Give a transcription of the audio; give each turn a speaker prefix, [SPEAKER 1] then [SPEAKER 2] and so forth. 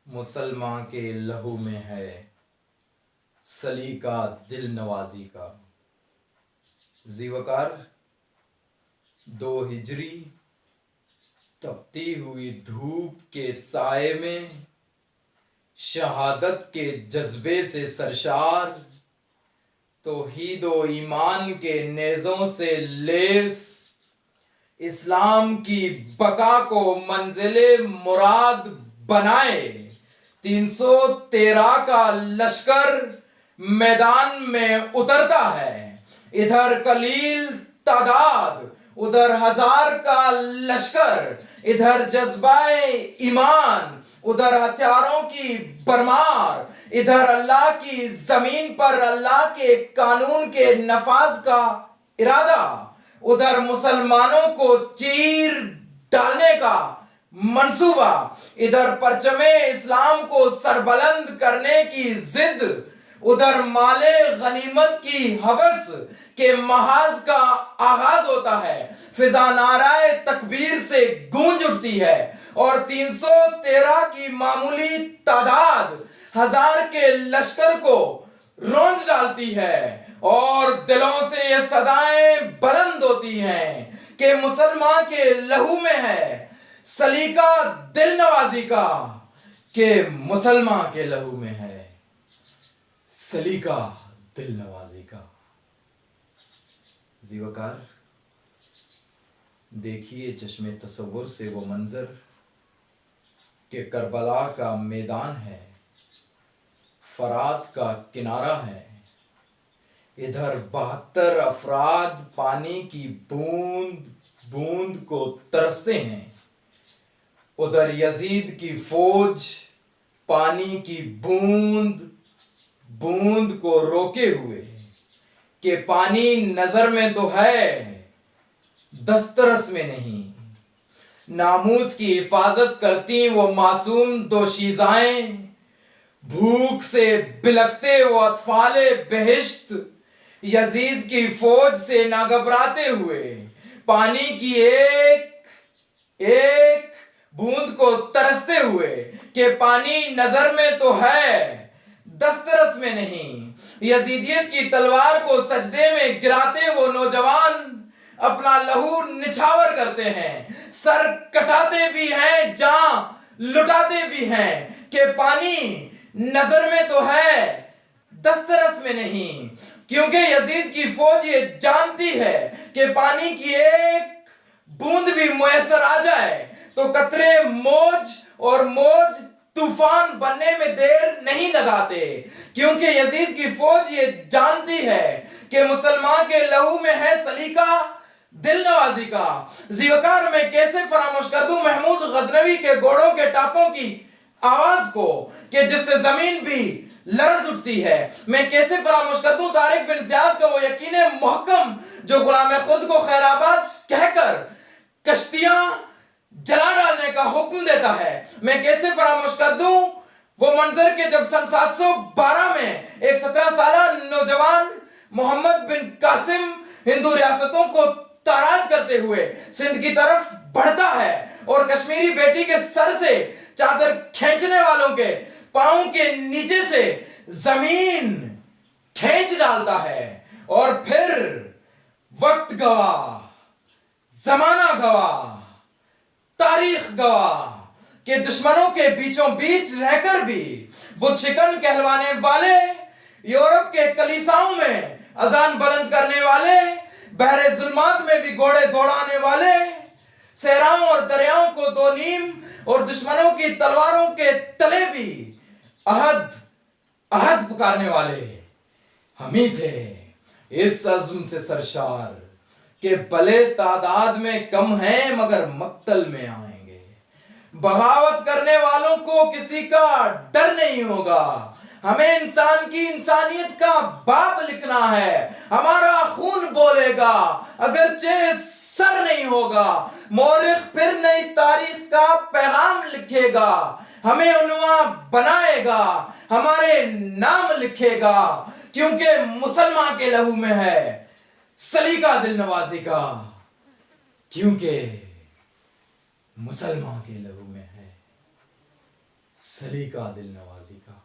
[SPEAKER 1] مسلمان کے لہو میں ہے سلیقہ دل نوازی کا۔ زیوکار 2 ہجری تپتی ہوئی دھوپ کے سائے میں شہادت کے جذبے سے سرشار، توحید و ایمان کے نیزوں سے لیس، اسلام کی بقا کو منزل مراد بنائے 313 کا لشکر میدان میں اترتا ہے۔ ادھر قلیل تعداد، ادھر 1000 کا لشکر، ادھر جذبہ ایمان، ادھر ہتھیاروں کی بھرمار، ادھر اللہ کی زمین پر اللہ کے قانون کے نفاذ کا ارادہ، ادھر مسلمانوں کو چیر ڈالنے کا منصوبہ، ادھر پرچم اسلام کو سربلند کرنے کی ضد، ادھر مال غنیمت کی ہوس کے محاذ کا آغاز ہوتا ہے۔ فضا نعرہ تکبیر سے گونج اٹھتی ہے اور 313 کی معمولی تعداد 1000 کے لشکر کو رونج ڈالتی ہے، اور دلوں سے یہ صدائیں بلند ہوتی ہیں کہ مسلمان کے لہو میں ہے سلیقہ دل نوازی کا، کہ مسلمان کے لہو میں ہے سلیقہ دل نوازی کا۔ زیوکار دیکھیے چشم تصور سے وہ منظر کہ کربلا کا میدان ہے، فرات کا کنارہ ہے، ادھر 72 افراد پانی کی بوند بوند کو ترستے ہیں، ادھر یزید کی فوج پانی کی بوند بوند کو روکے ہوئے کہ پانی نظر میں تو ہے دسترس میں نہیں۔ ناموس کی حفاظت کرتی وہ معصوم دوشیزائیں، بھوک سے بلکتے وہ اطفال بہشت، یزید کی فوج سے نہ گھبراتے ہوئے پانی کی ایک ایک بوند کو ترستے ہوئے کہ پانی نظر میں تو ہے دسترس میں نہیں۔ یزیدیت کی تلوار کو سجدے میں گراتے وہ نوجوان اپنا لہو نچھاور کرتے ہیں، سر کٹاتے بھی ہیں، جان لٹاتے بھی ہیں کہ پانی نظر میں تو ہے دسترس میں نہیں، کیونکہ یزید کی فوج یہ جانتی ہے کہ پانی کی ایک بوند بھی میسر آ جائے تو قطرے موج اور موج طوفان بننے میں دیر نہیں لگاتے، کیونکہ یزید کی فوج یہ جانتی ہے کہ مسلمان کے لہو میں ہے سلیقہ دل نوازی کا۔ زیوکار میں کیسے فراموش کر دوں محمود غزنوی کے گھوڑوں کے ٹاپوں کی آواز کو کہ جس سے زمین بھی لرز اٹھتی ہے۔ میں کیسے فراموش کر دوں طارق بن زیاد کا وہ یقین محکم جو غلام خود کو خیر آباد کہہ کر کشتیاں جلا ڈالنے کا حکم دیتا ہے۔ میں کیسے فراموش کر دوں وہ منظر کہ جب سن 712 میں ایک 17 سالہ نوجوان محمد بن قاسم ہندو ریاستوں کو تاراج کرتے ہوئے سندھ کی طرف بڑھتا ہے اور کشمیری بیٹی کے سر سے چادر کھینچنے والوں کے پاؤں کے نیچے سے زمین کھینچ ڈالتا ہے، اور پھر وقت گواہ، زمانہ گواہ، تاریخ گواہ کہ دشمنوں کے بیچوں بیچ رہ کر بھی بت شکن کہلوانے والے، یورپ کے کلیساؤں میں اذان بلند کرنے والے، بحر ظلمات میں بھی گھوڑے دوڑانے والے، صحراؤں اور دریاؤں کو دو نیم اور دشمنوں کی تلواروں کے تلے بھی عہد پکارنے والے ہم ہی تھے، اس عزم سے سرشار کہ بھلے تعداد میں کم ہیں مگر مقتل میں آئیں گے۔ بغاوت کرنے والوں کو کسی کا ڈر نہیں ہوگا، ہمیں انسان کی انسانیت کا باب لکھنا ہے، ہمارا خون بولے گا اگرچہ سر نہیں ہوگا، مورخ پھر نئی تاریخ کا پیغام لکھے گا، ہمیں عنوان بنائے گا، ہمارے نام لکھے گا، کیونکہ مسلمان کے لہو میں ہے سلیقہ دل نوازی کا، کیونکہ مسلمان کے لہو میں ہے سلیقہ دل نوازی کا.